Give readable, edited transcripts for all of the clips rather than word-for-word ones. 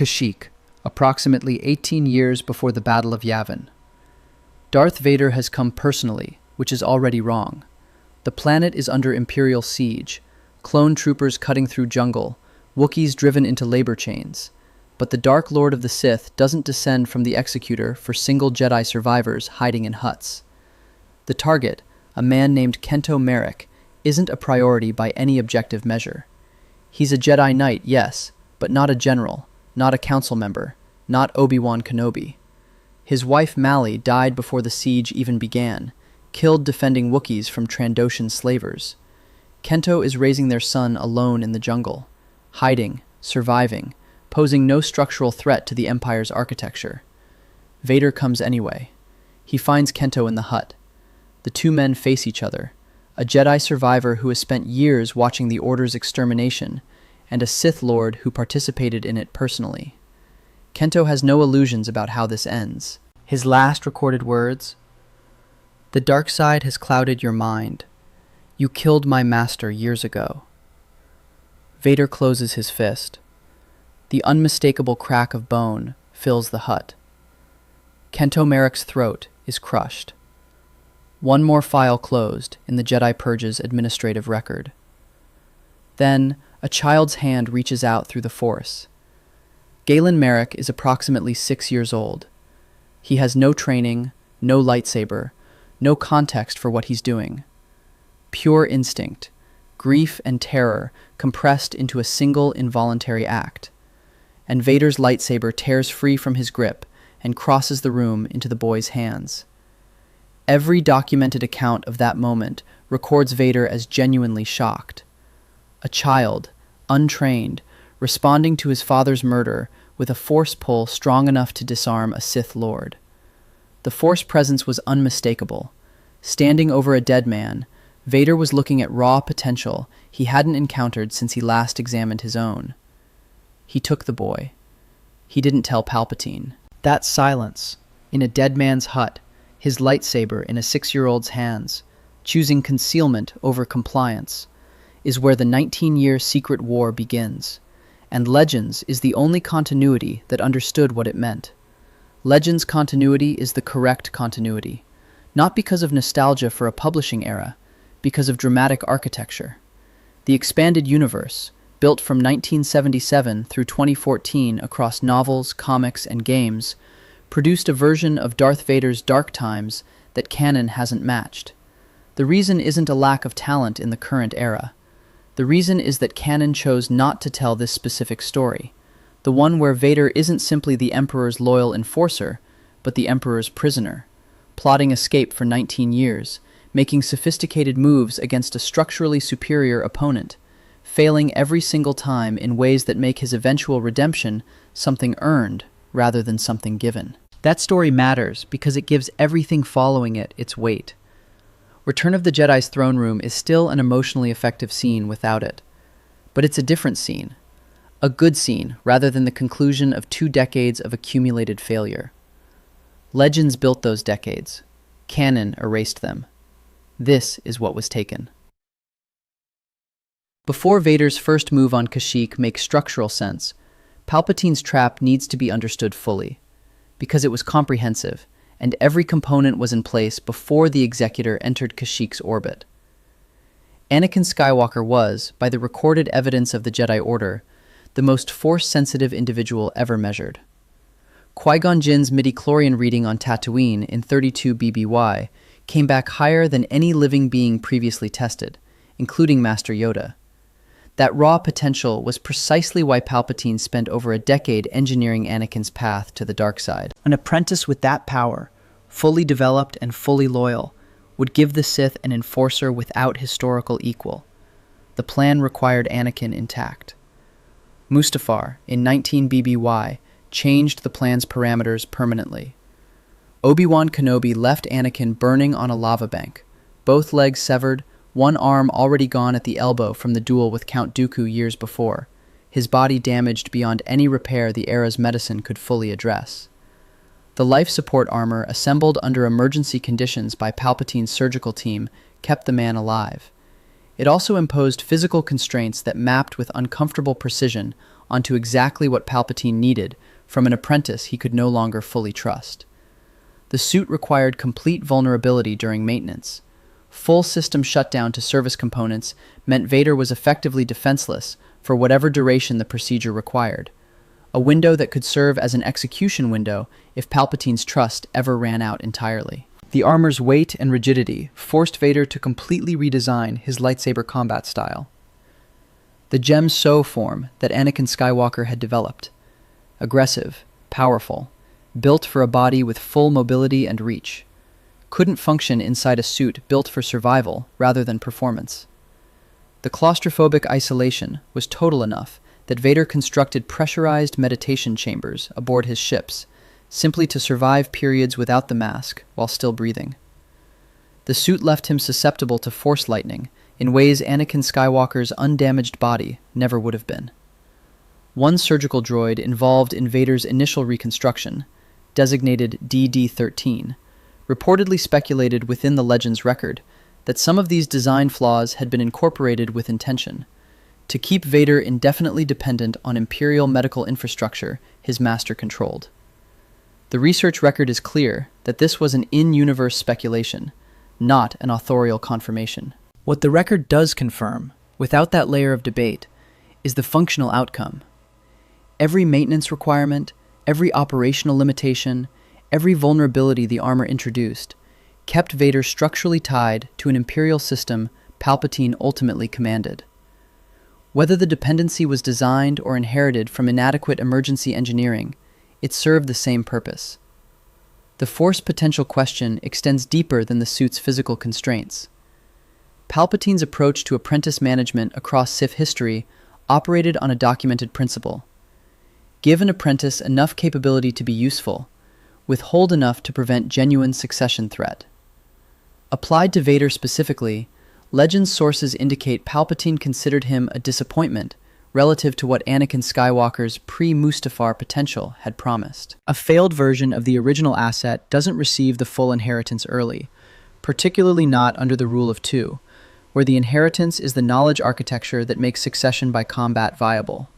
Kashyyyk, approximately 18 years before the Battle of Yavin. Darth Vader has come personally, which is already wrong. The planet is under Imperial siege, clone troopers cutting through jungle, Wookiees driven into labor chains. But the Dark Lord of the Sith doesn't descend from the Executor for single Jedi survivors hiding in huts. The target, a man named Kento Marek, isn't a priority by any objective measure. He's a Jedi Knight, yes, but not a general, not a council member, not Obi-Wan Kenobi. His wife Mallie died before the siege even began, killed defending Wookiees from Trandoshan slavers. Kento is raising their son alone in the jungle, hiding, surviving, posing no structural threat to the Empire's architecture. Vader comes anyway. He finds Kento in the hut. The two men face each other, a Jedi survivor who has spent years watching the Order's extermination, and a Sith Lord who participated in it personally. Kento has no illusions about how this ends. His last recorded words: "The dark side has clouded your mind. You killed my master years ago." Vader closes his fist. The unmistakable crack of bone fills the hut. Kento Marek's throat is crushed. One more file closed in the Jedi Purge's administrative record. Then, a child's hand reaches out through the Force. Galen Merik is approximately 6 years old. He has no training, no lightsaber, no context for what he's doing. Pure instinct, grief and terror compressed into a single involuntary act. And Vader's lightsaber tears free from his grip and crosses the room into the boy's hands. Every documented account of that moment records Vader as genuinely shocked. A child, untrained, responding to his father's murder with a force pull strong enough to disarm a Sith Lord. The Force presence was unmistakable. Standing over a dead man, Vader was looking at raw potential he hadn't encountered since he last examined his own. He took the boy. He didn't tell Palpatine. That silence, in a dead man's hut, his lightsaber in a 6-year-old's hands, choosing concealment over compliance, is where the 19-year secret war begins. And Legends is the only continuity that understood what it meant. Legends continuity is the correct continuity, not because of nostalgia for a publishing era, because of dramatic architecture. The expanded universe, built from 1977 through 2014 across novels, comics, and games, produced a version of Darth Vader's dark times that Canon hasn't matched. The reason isn't a lack of talent in the current era. The reason is that Canon chose not to tell this specific story, the one where Vader isn't simply the Emperor's loyal enforcer, but the Emperor's prisoner, plotting escape for 19 years, making sophisticated moves against a structurally superior opponent, failing every single time in ways that make his eventual redemption something earned rather than something given. That story matters because it gives everything following it its weight. Return of the Jedi's throne room is still an emotionally effective scene without it. But it's a different scene. A good scene rather than the conclusion of 2 decades of accumulated failure. Legends built those decades. Canon erased them. This is what was taken. Before Vader's first move on Kashyyyk makes structural sense, Palpatine's trap needs to be understood fully, because it was comprehensive, and every component was in place before the Executor entered Kashyyyk's orbit. Anakin Skywalker was, by the recorded evidence of the Jedi Order, the most Force-sensitive individual ever measured. Qui-Gon Jinn's midichlorian reading on Tatooine in 32 BBY came back higher than any living being previously tested, including Master Yoda. That raw potential was precisely why Palpatine spent over a decade engineering Anakin's path to the dark side. An apprentice with that power, fully developed and fully loyal, would give the Sith an enforcer without historical equal. The plan required Anakin intact. Mustafar, in 19 BBY, changed the plan's parameters permanently. Obi-Wan Kenobi left Anakin burning on a lava bank, both legs severed, one arm already gone at the elbow from the duel with Count Dooku years before, his body damaged beyond any repair the era's medicine could fully address. The life support armor assembled under emergency conditions by Palpatine's surgical team kept the man alive. It also imposed physical constraints that mapped with uncomfortable precision onto exactly what Palpatine needed from an apprentice he could no longer fully trust. The suit required complete vulnerability during maintenance. Full system shutdown to service components meant Vader was effectively defenseless for whatever duration the procedure required, a window that could serve as an execution window if Palpatine's trust ever ran out entirely. The armor's weight and rigidity forced Vader to completely redesign his lightsaber combat style. The gem So form that Anakin Skywalker had developed, aggressive, powerful, built for a body with full mobility and reach, couldn't function inside a suit built for survival rather than performance. The claustrophobic isolation was total enough that Vader constructed pressurized meditation chambers aboard his ships, simply to survive periods without the mask while still breathing. The suit left him susceptible to force lightning in ways Anakin Skywalker's undamaged body never would have been. One surgical droid involved in Vader's initial reconstruction, designated DD-13, reportedly speculated within the Legends record that some of these design flaws had been incorporated with intention, to keep Vader indefinitely dependent on Imperial medical infrastructure his master controlled. The research record is clear that this was an in-universe speculation, not an authorial confirmation. What the record does confirm, without that layer of debate, is the functional outcome. Every maintenance requirement, every operational limitation, every vulnerability the armor introduced, kept Vader structurally tied to an Imperial system Palpatine ultimately commanded. Whether the dependency was designed or inherited from inadequate emergency engineering, it served the same purpose. The force potential question extends deeper than the suit's physical constraints. Palpatine's approach to apprentice management across Sith history operated on a documented principle. Give an apprentice enough capability to be useful, withhold enough to prevent genuine succession threat. Applied to Vader specifically, Legends sources indicate Palpatine considered him a disappointment relative to what Anakin Skywalker's pre-Mustafar potential had promised. A failed version of the original asset doesn't receive the full inheritance early, particularly not under the Rule of Two, where the inheritance is the knowledge architecture that makes succession by combat viable.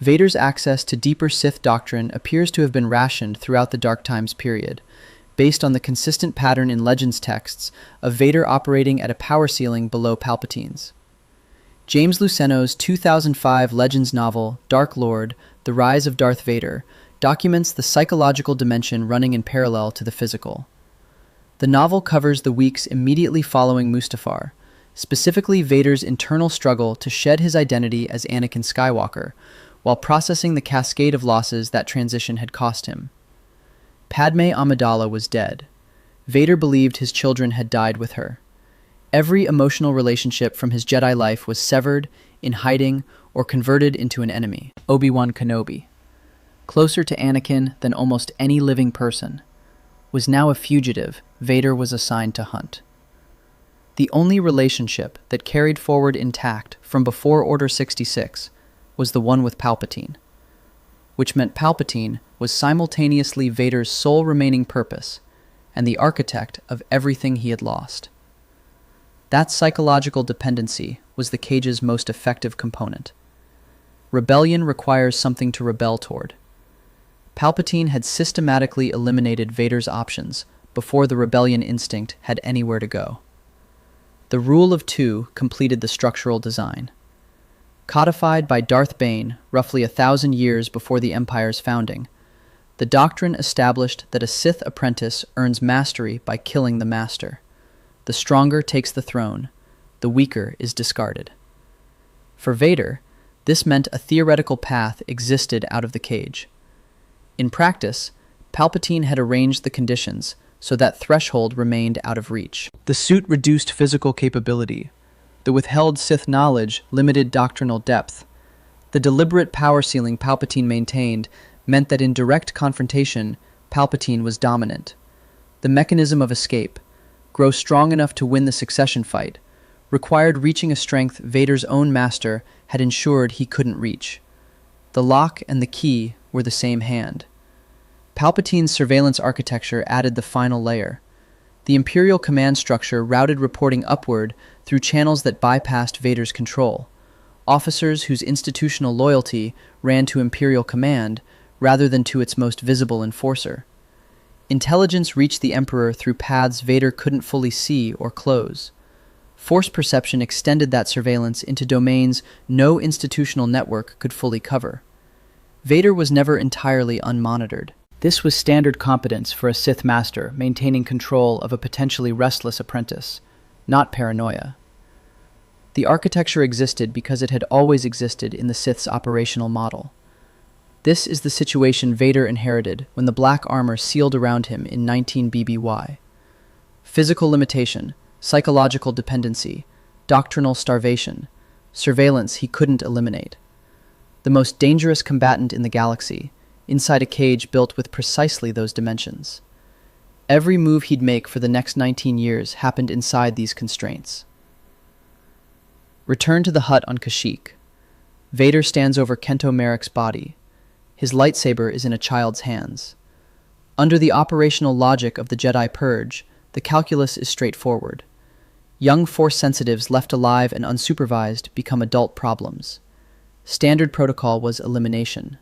Vader's access to deeper Sith doctrine appears to have been rationed throughout the Dark Times period, based on the consistent pattern in Legends texts of Vader operating at a power ceiling below Palpatine's. James Luceno's 2005 Legends novel, Dark Lord: The Rise of Darth Vader, documents the psychological dimension running in parallel to the physical. The novel covers the weeks immediately following Mustafar, specifically Vader's internal struggle to shed his identity as Anakin Skywalker, while processing the cascade of losses that transition had cost him. Padme Amidala was dead. Vader believed his children had died with her. Every emotional relationship from his Jedi life was severed, in hiding, or converted into an enemy. Obi-Wan Kenobi, closer to Anakin than almost any living person, was now a fugitive Vader was assigned to hunt. The only relationship that carried forward intact from before Order 66 was the one with Palpatine, which meant Palpatine was simultaneously Vader's sole remaining purpose and the architect of everything he had lost. That psychological dependency was the cage's most effective component. Rebellion requires something to rebel toward. Palpatine had systematically eliminated Vader's options before the rebellion instinct had anywhere to go. The Rule of Two completed the structural design. Codified by Darth Bane roughly 1,000 years before the Empire's founding, the doctrine established that a Sith apprentice earns mastery by killing the master. The stronger takes the throne, the weaker is discarded. For Vader, this meant a theoretical path existed out of the cage. In practice, Palpatine had arranged the conditions so that threshold remained out of reach. The suit reduced physical capability. The withheld Sith knowledge limited doctrinal depth. The deliberate power ceiling Palpatine maintained meant that in direct confrontation, Palpatine was dominant. The mechanism of escape, grow strong enough to win the succession fight, required reaching a strength Vader's own master had ensured he couldn't reach. The lock and the key were the same hand. Palpatine's surveillance architecture added the final layer. The Imperial command structure routed reporting upward through channels that bypassed Vader's control, officers whose institutional loyalty ran to Imperial command rather than to its most visible enforcer. Intelligence reached the Emperor through paths Vader couldn't fully see or close. Force perception extended that surveillance into domains no institutional network could fully cover. Vader was never entirely unmonitored. This was standard competence for a Sith master maintaining control of a potentially restless apprentice, not paranoia. The architecture existed because it had always existed in the Sith's operational model. This is the situation Vader inherited when the black armor sealed around him in 19 BBY. Physical limitation, psychological dependency, doctrinal starvation, surveillance he couldn't eliminate. The most dangerous combatant in the galaxy, inside a cage built with precisely those dimensions. Every move he'd make for the next 19 years happened inside these constraints. Return to the hut on Kashyyyk. Vader stands over Kento Marek's body. His lightsaber is in a child's hands. Under the operational logic of the Jedi purge, the calculus is straightforward. Young Force sensitives left alive and unsupervised become adult problems. Standard protocol was elimination.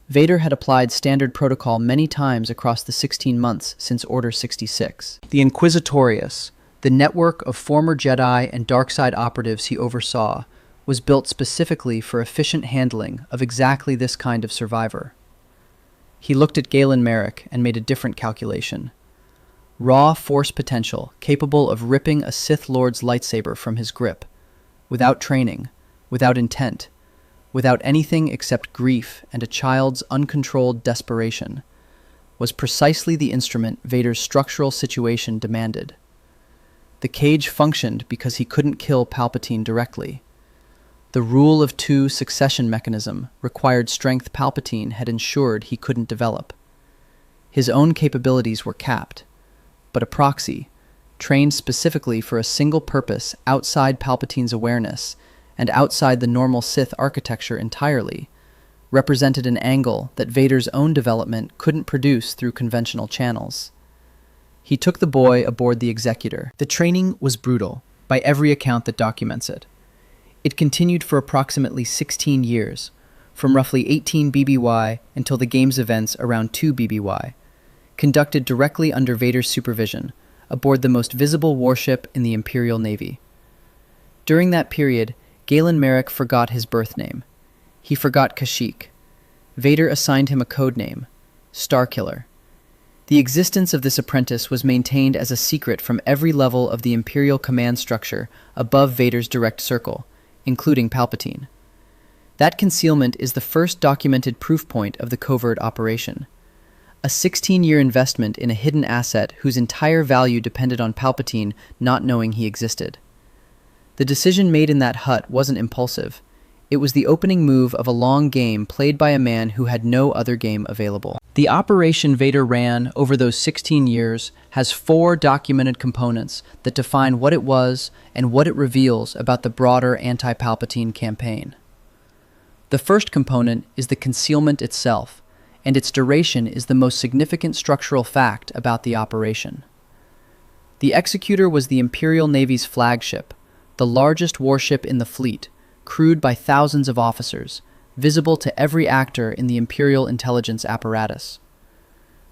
Vader had applied standard protocol many times across the 16 months since Order 66. The Inquisitorius, the network of former Jedi and dark-side operatives he oversaw, was built specifically for efficient handling of exactly this kind of survivor. He looked at Galen Merik and made a different calculation. Raw force potential capable of ripping a Sith Lord's lightsaber from his grip, without training, without intent, without anything except grief and a child's uncontrolled desperation, was precisely the instrument Vader's structural situation demanded. The cage functioned because he couldn't kill Palpatine directly. The rule of two succession mechanism required strength Palpatine had ensured he couldn't develop. His own capabilities were capped, but a proxy, trained specifically for a single purpose outside Palpatine's awareness and outside the normal Sith architecture entirely, represented an angle that Vader's own development couldn't produce through conventional channels. He took the boy aboard the Executor. The training was brutal, by every account that documents it. It continued for approximately 16 years, from roughly 18 BBY until the game's events around 2 BBY, conducted directly under Vader's supervision, aboard the most visible warship in the Imperial Navy. During that period, Galen Merik forgot his birth name. He forgot Kashyyyk. Vader assigned him a code name, Starkiller. The existence of this apprentice was maintained as a secret from every level of the Imperial command structure above Vader's direct circle, including Palpatine. That concealment is the first documented proof point of the covert operation. A 16-year investment in a hidden asset whose entire value depended on Palpatine not knowing he existed. The decision made in that hut wasn't impulsive. It was the opening move of a long game played by a man who had no other game available. The operation Vader ran over those 16 years has 4 documented components that define what it was and what it reveals about the broader anti-Palpatine campaign. The first component is the concealment itself, and its duration is the most significant structural fact about the operation. The Executor was the Imperial Navy's flagship, the largest warship in the fleet, crewed by thousands of officers, visible to every actor in the Imperial intelligence apparatus.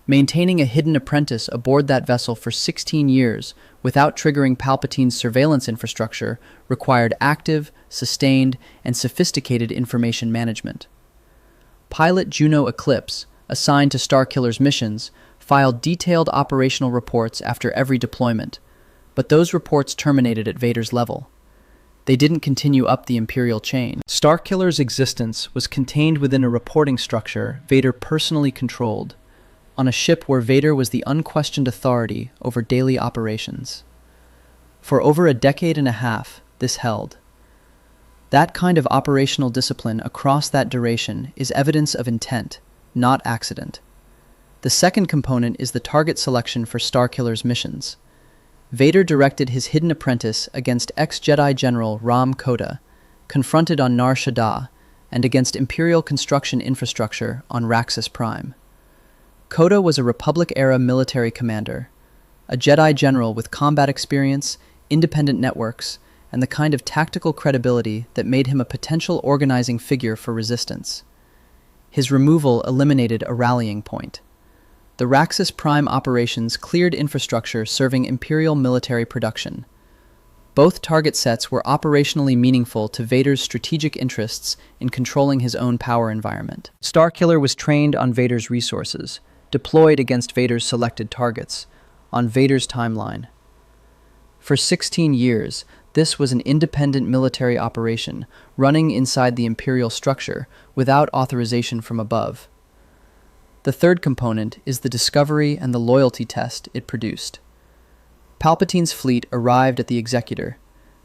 Maintaining a hidden apprentice aboard that vessel for 16 years without triggering Palpatine's surveillance infrastructure required active, sustained, and sophisticated information management. Pilot Juno Eclipse, assigned to Starkiller's missions, filed detailed operational reports after every deployment, but those reports terminated at Vader's level. They didn't continue up the Imperial chain. Starkiller's existence was contained within a reporting structure Vader personally controlled, on a ship where Vader was the unquestioned authority over daily operations. For over a decade and a half, this held. That kind of operational discipline across that duration is evidence of intent, not accident. The second component is the target selection for Starkiller's missions. Vader directed his hidden apprentice against ex-Jedi General Ram Koda, confronted on Nar Shaddaa, and against Imperial construction infrastructure on Raxus Prime. Koda was a Republic-era military commander, a Jedi general with combat experience, independent networks, and the kind of tactical credibility that made him a potential organizing figure for resistance. His removal eliminated a rallying point. The Raxus Prime operations cleared infrastructure serving Imperial military production. Both target sets were operationally meaningful to Vader's strategic interests in controlling his own power environment. Starkiller was trained on Vader's resources, deployed against Vader's selected targets, on Vader's timeline. For 16 years, this was an independent military operation running inside the Imperial structure without authorization from above. The third component is the discovery and the loyalty test it produced. Palpatine's fleet arrived at the Executor,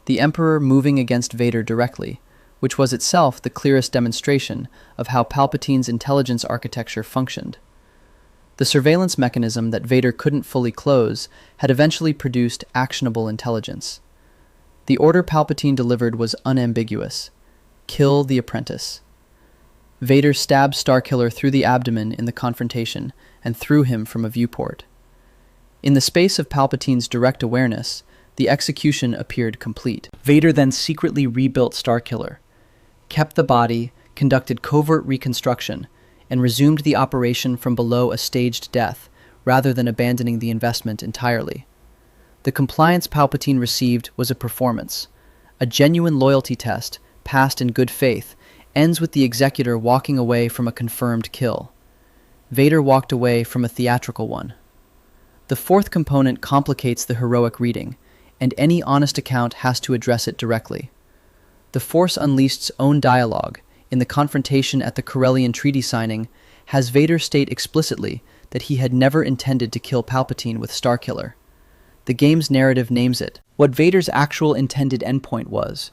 the Emperor moving against Vader directly, which was itself the clearest demonstration of how Palpatine's intelligence architecture functioned. The surveillance mechanism that Vader couldn't fully close had eventually produced actionable intelligence. The order Palpatine delivered was unambiguous: kill the apprentice. Vader stabbed Starkiller through the abdomen in the confrontation and threw him from a viewport. In the space of Palpatine's direct awareness, the execution appeared complete. Vader then secretly rebuilt Starkiller, kept the body, conducted covert reconstruction, and resumed the operation from below a staged death, rather than abandoning the investment entirely. The compliance Palpatine received was a performance. A genuine loyalty test, passed in good faith, ends with the Executor walking away from a confirmed kill. Vader walked away from a theatrical one. The fourth component complicates the heroic reading, and any honest account has to address it directly. The Force Unleashed's own dialogue, in the confrontation at the Corellian Treaty signing, has Vader state explicitly that he had never intended to kill Palpatine with Starkiller. The game's narrative names it. What Vader's actual intended endpoint was,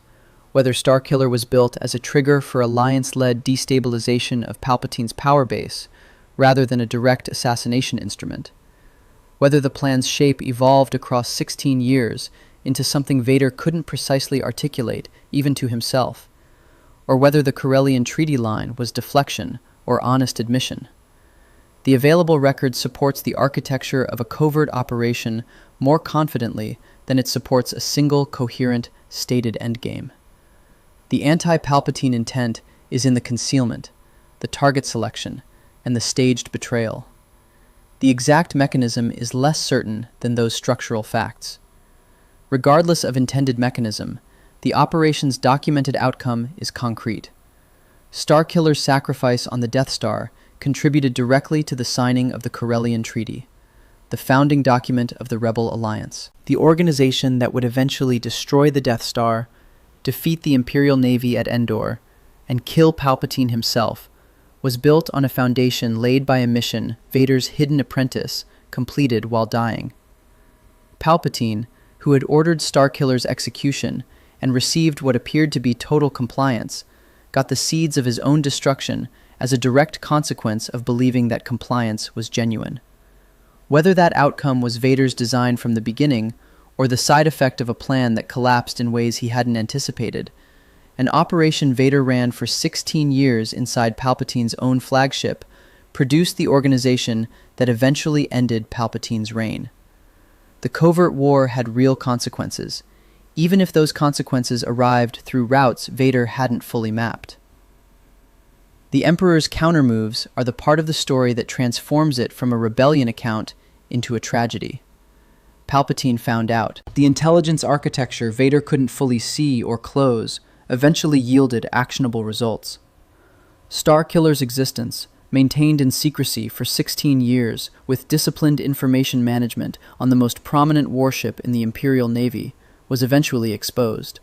whether Starkiller was built as a trigger for Alliance-led destabilization of Palpatine's power base, rather than a direct assassination instrument, whether the plan's shape evolved across 16 years into something Vader couldn't precisely articulate, even to himself, or whether the Corellian Treaty line was deflection or honest admission. The available record supports the architecture of a covert operation more confidently than it supports a single, coherent, stated endgame. The anti-Palpatine intent is in the concealment, the target selection, and the staged betrayal. The exact mechanism is less certain than those structural facts. Regardless of intended mechanism, the operation's documented outcome is concrete. Starkiller's sacrifice on the Death Star contributed directly to the signing of the Corellian Treaty, the founding document of the Rebel Alliance. The organization that would eventually destroy the Death Star, defeat the Imperial Navy at Endor, and kill Palpatine himself, was built on a foundation laid by a mission Vader's hidden apprentice completed while dying. Palpatine, who had ordered Starkiller's execution and received what appeared to be total compliance, got the seeds of his own destruction as a direct consequence of believing that compliance was genuine. Whether that outcome was Vader's design from the beginning, or the side effect of a plan that collapsed in ways he hadn't anticipated, an operation Vader ran for 16 years inside Palpatine's own flagship produced the organization that eventually ended Palpatine's reign. The covert war had real consequences, even if those consequences arrived through routes Vader hadn't fully mapped. The Emperor's countermoves are the part of the story that transforms it from a rebellion account into a tragedy. Palpatine found out. The intelligence architecture Vader couldn't fully see or close eventually yielded actionable results. Starkiller's existence, maintained in secrecy for 16 years with disciplined information management on the most prominent warship in the Imperial Navy, was eventually exposed.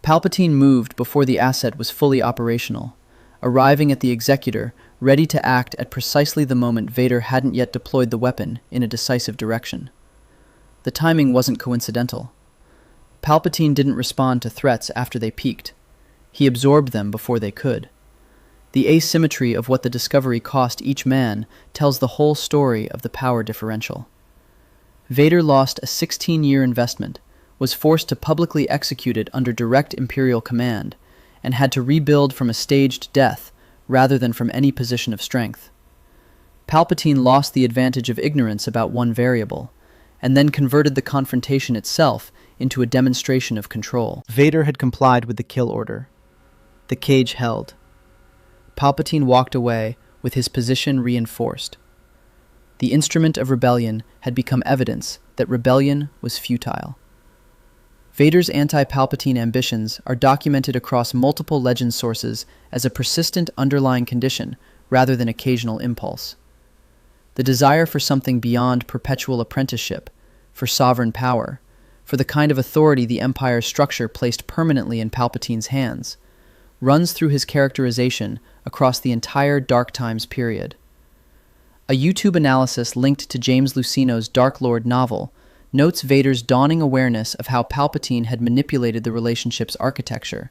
Palpatine moved before the asset was fully operational, arriving at the Executor, ready to act at precisely the moment Vader hadn't yet deployed the weapon in a decisive direction. The timing wasn't coincidental. Palpatine didn't respond to threats after they peaked. He absorbed them before they could. The asymmetry of what the discovery cost each man tells the whole story of the power differential. Vader lost a 16-year investment, was forced to publicly execute it under direct Imperial command, and had to rebuild from a staged death rather than from any position of strength. Palpatine lost the advantage of ignorance about one variable, and then converted the confrontation itself into a demonstration of control. Vader had complied with the kill order. The cage held. Palpatine walked away, with his position reinforced. The instrument of rebellion had become evidence that rebellion was futile. Vader's anti-Palpatine ambitions are documented across multiple legend sources as a persistent underlying condition rather than occasional impulse. The desire for something beyond perpetual apprenticeship, for sovereign power, for the kind of authority the Empire's structure placed permanently in Palpatine's hands, runs through his characterization across the entire Dark Times period. A YouTube analysis linked to James Luceno's Dark Lord novel notes Vader's dawning awareness of how Palpatine had manipulated the relationship's architecture.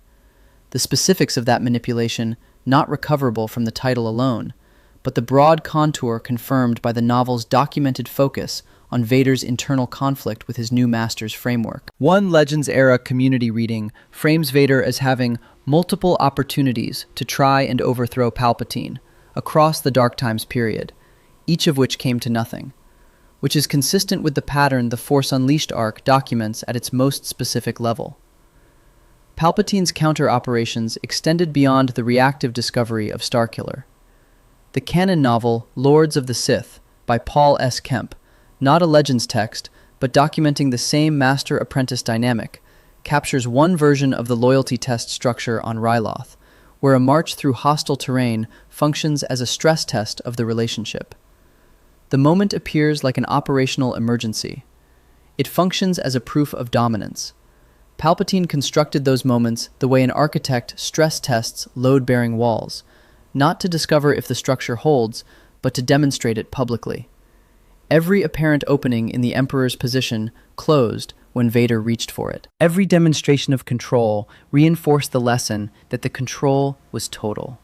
The specifics of that manipulation not recoverable from the title alone, but the broad contour confirmed by the novel's documented focus on Vader's internal conflict with his new master's framework. One Legends-era community reading frames Vader as having multiple opportunities to try and overthrow Palpatine across the Dark Times period, each of which came to nothing, which is consistent with the pattern the Force Unleashed arc documents at its most specific level. Palpatine's counter-operations extended beyond the reactive discovery of Starkiller. The canon novel Lords of the Sith by Paul S. Kemp, not a Legends text, but documenting the same master-apprentice dynamic, captures one version of the loyalty test structure on Ryloth, where a march through hostile terrain functions as a stress test of the relationship. The moment appears like an operational emergency. It functions as a proof of dominance. Palpatine constructed those moments the way an architect stress tests load-bearing walls, not to discover if the structure holds, but to demonstrate it publicly. Every apparent opening in the Emperor's position closed when Vader reached for it. Every demonstration of control reinforced the lesson that the control was total.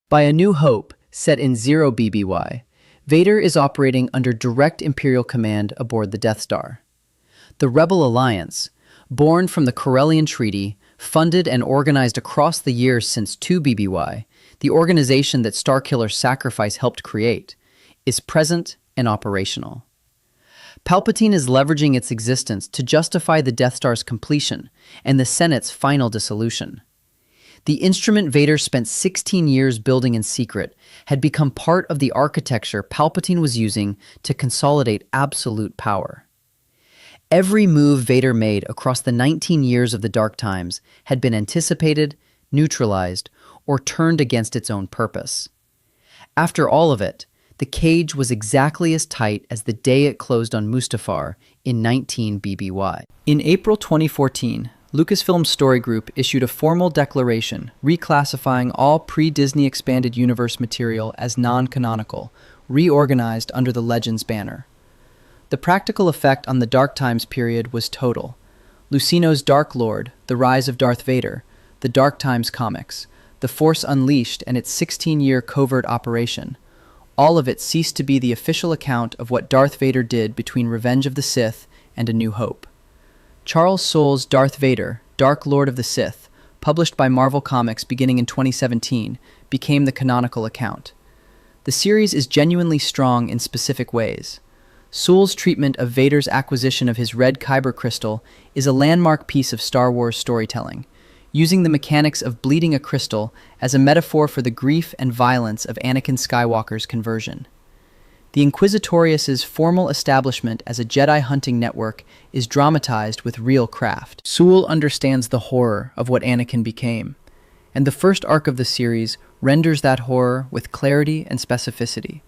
By A New Hope, set in 0 BBY, Vader is operating under direct Imperial command aboard the Death Star. The Rebel Alliance, born from the Corellian Treaty, funded and organized across the years since 2 BBY, the organization that Starkiller's sacrifice helped create, is present and operational. Palpatine is leveraging its existence to justify the Death Star's completion and the Senate's final dissolution. The instrument Vader spent 16 years building in secret had become part of the architecture Palpatine was using to consolidate absolute power. Every move Vader made across the 19 years of the Dark Times had been anticipated, neutralized, or turned against its own purpose. After all of it, the cage was exactly as tight as the day it closed on Mustafar in 19 BBY. In April 2014, Lucasfilm's Story Group issued a formal declaration reclassifying all pre-Disney Expanded Universe material as non-canonical, reorganized under the Legends banner. The practical effect on the Dark Times period was total. Luceno's Dark Lord, The Rise of Darth Vader, the Dark Times comics, The Force Unleashed and its 16-year covert operation, all of it ceased to be the official account of what Darth Vader did between Revenge of the Sith and A New Hope. Charles Soule's Darth Vader, Dark Lord of the Sith, published by Marvel Comics beginning in 2017, became the canonical account. The series is genuinely strong in specific ways. Soule's treatment of Vader's acquisition of his red kyber crystal is a landmark piece of Star Wars storytelling, using the mechanics of bleeding a crystal as a metaphor for the grief and violence of Anakin Skywalker's conversion. The Inquisitorius's formal establishment as a Jedi hunting network is dramatized with real craft. Soule understands the horror of what Anakin became, and the first arc of the series renders that horror with clarity and specificity.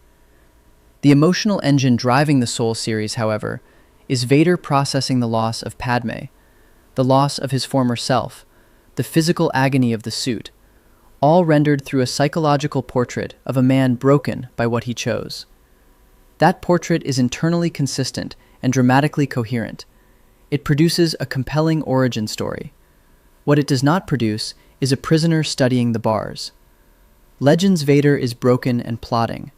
The emotional engine driving the Soule series, however, is Vader processing the loss of Padme, the loss of his former self, the physical agony of the suit, all rendered through a psychological portrait of a man broken by what he chose. That portrait is internally consistent and dramatically coherent. It produces a compelling origin story. What it does not produce is a prisoner studying the bars. Legends Vader is broken and plotting.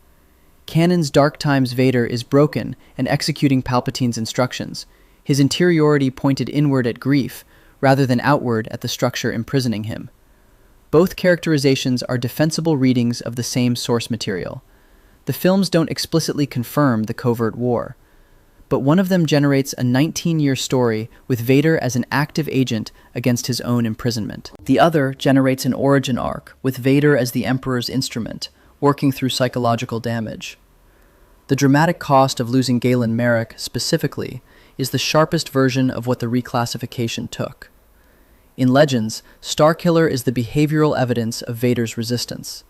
Canon's Dark Times Vader is broken and executing Palpatine's instructions, his interiority pointed inward at grief rather than outward at the structure imprisoning him. Both characterizations are defensible readings of the same source material. The films don't explicitly confirm the covert war, but one of them generates a 19-year story with Vader as an active agent against his own imprisonment. The other generates an origin arc with Vader as the Emperor's instrument, working through psychological damage. The dramatic cost of losing Galen Merik, specifically, is the sharpest version of what the reclassification took. In Legends, Starkiller is the behavioral evidence of Vader's resistance,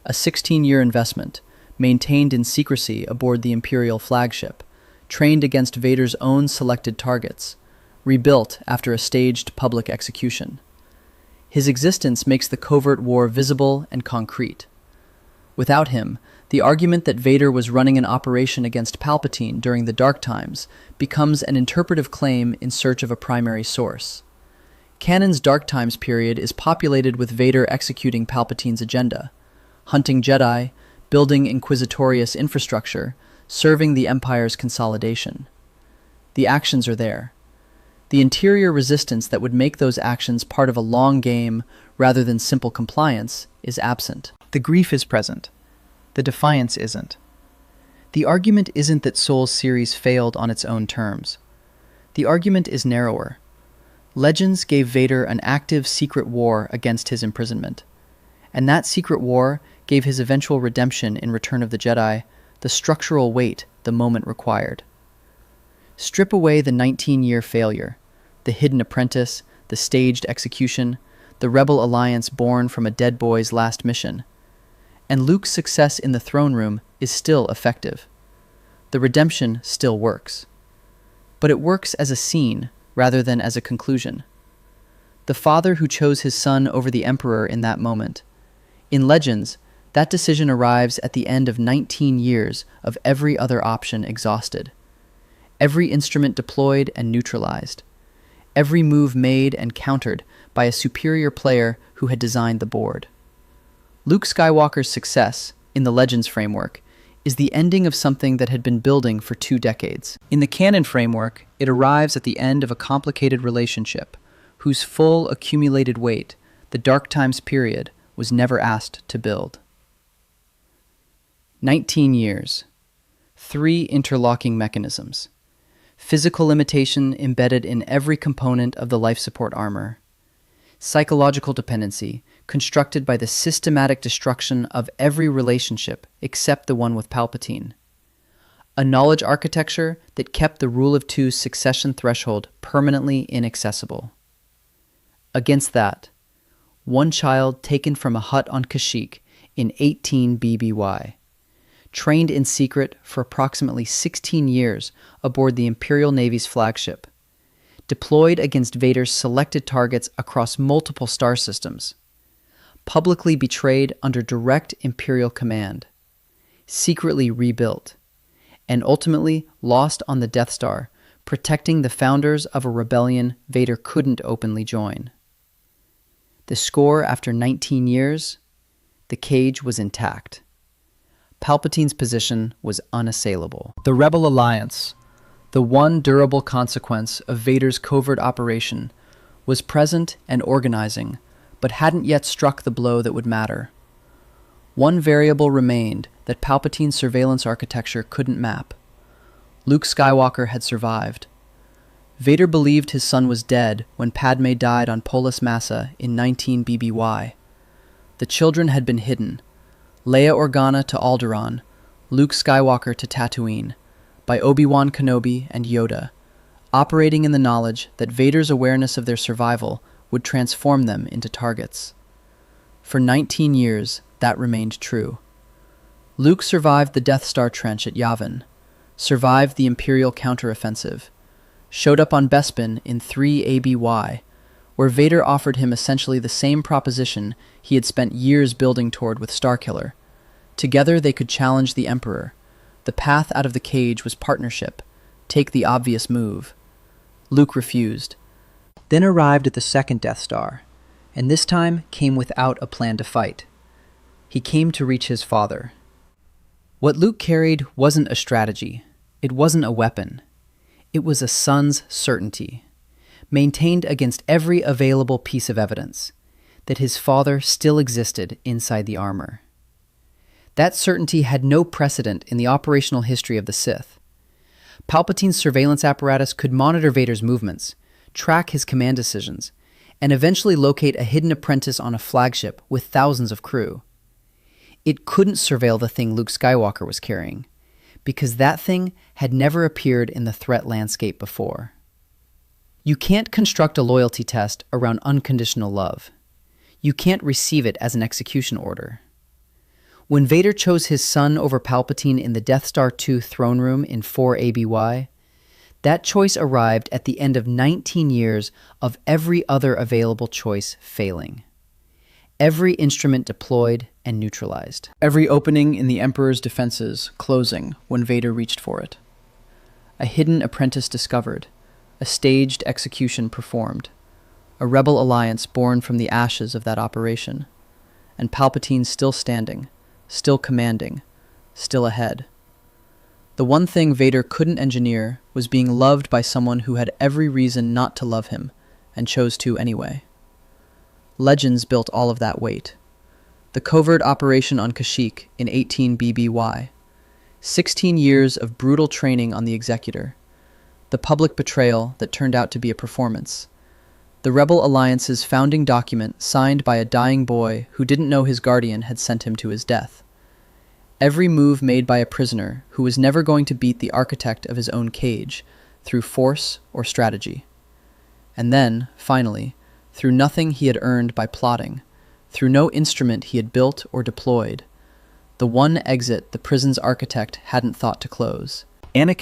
a 16-year investment, maintained in secrecy aboard the Imperial flagship, trained against Vader's own selected targets, rebuilt after a staged public execution. His existence makes the covert war visible and concrete. Without him, the argument that Vader was running an operation against Palpatine during the Dark Times becomes an interpretive claim in search of a primary source. Canon's Dark Times period is populated with Vader executing Palpatine's agenda, hunting Jedi, building inquisitorious infrastructure, serving the Empire's consolidation. The actions are there. The interior resistance that would make those actions part of a long game rather than simple compliance is absent. The grief is present. The defiance isn't. The argument isn't that Soul's series failed on its own terms. The argument is narrower. Legends gave Vader an active secret war against his imprisonment, and that secret war gave his eventual redemption in Return of the Jedi the structural weight the moment required. Strip away the 19-year failure, the hidden apprentice, the staged execution, the rebel alliance born from a dead boy's last mission, and Luke's success in the throne room is still effective. The redemption still works. But it works as a scene rather than as a conclusion. The father who chose his son over the Emperor in that moment. In Legends, that decision arrives at the end of 19 years of every other option exhausted. Every instrument deployed and neutralized. Every move made and countered by a superior player who had designed the board. Luke Skywalker's success, in the Legends framework, is the ending of something that had been building for 2 decades. In the Canon framework, it arrives at the end of a complicated relationship, whose full accumulated weight, the Dark Times period, was never asked to build. 19 years. 3 interlocking mechanisms. Physical limitation embedded in every component of the life support armor. Psychological dependency, constructed by the systematic destruction of every relationship except the one with Palpatine. A knowledge architecture that kept the Rule of Two's succession threshold permanently inaccessible. Against that, one child taken from a hut on Kashyyyk in 18 BBY, trained in secret for approximately 16 years aboard the Imperial Navy's flagship, deployed against Vader's selected targets across multiple star systems, publicly betrayed under direct Imperial command, secretly rebuilt, and ultimately lost on the Death Star, protecting the founders of a rebellion Vader couldn't openly join. The score after 19 years, the cage was intact. Palpatine's position was unassailable. The Rebel Alliance, the one durable consequence of Vader's covert operation, was present and organizing, but hadn't yet struck the blow that would matter. One variable remained that Palpatine's surveillance architecture couldn't map. Luke Skywalker had survived. Vader believed his son was dead when Padme died on Polis Massa in 19 BBY. The children had been hidden. Leia Organa to Alderaan, Luke Skywalker to Tatooine, by Obi-Wan Kenobi and Yoda, operating in the knowledge that Vader's awareness of their survival would transform them into targets. For 19 years, that remained true. Luke survived the Death Star trench at Yavin, survived the Imperial counteroffensive, showed up on Bespin in 3 ABY, where Vader offered him essentially the same proposition he had spent years building toward with Starkiller. Together they could challenge the Emperor. The path out of the cage was partnership. Take the obvious move. Luke refused. Then arrived at the second Death Star, and this time came without a plan to fight. He came to reach his father. What Luke carried wasn't a strategy. It wasn't a weapon. It was a son's certainty, maintained against every available piece of evidence, that his father still existed inside the armor. That certainty had no precedent in the operational history of the Sith. Palpatine's surveillance apparatus could monitor Vader's movements, track his command decisions, and eventually locate a hidden apprentice on a flagship with thousands of crew. It couldn't surveil the thing Luke Skywalker was carrying, because that thing had never appeared in the threat landscape before. You can't construct a loyalty test around unconditional love. You can't receive it as an execution order. When Vader chose his son over Palpatine in the Death Star 2 throne room in 4 ABY, that choice arrived at the end of 19 years of every other available choice failing. Every instrument deployed and neutralized. Every opening in the Emperor's defenses closing when Vader reached for it. A hidden apprentice discovered, a staged execution performed, a rebel alliance born from the ashes of that operation, and Palpatine still standing, still commanding, still ahead. The one thing Vader couldn't engineer was being loved by someone who had every reason not to love him, and chose to anyway. Legends built all of that weight. The covert operation on Kashyyyk in 18 BBY, 16 years of brutal training on the Executor, the public betrayal that turned out to be a performance, the Rebel Alliance's founding document signed by a dying boy who didn't know his guardian had sent him to his death. Every move made by a prisoner who was never going to beat the architect of his own cage through force or strategy. And then, finally, through nothing he had earned by plotting, through no instrument he had built or deployed, the one exit the prison's architect hadn't thought to close. Anakin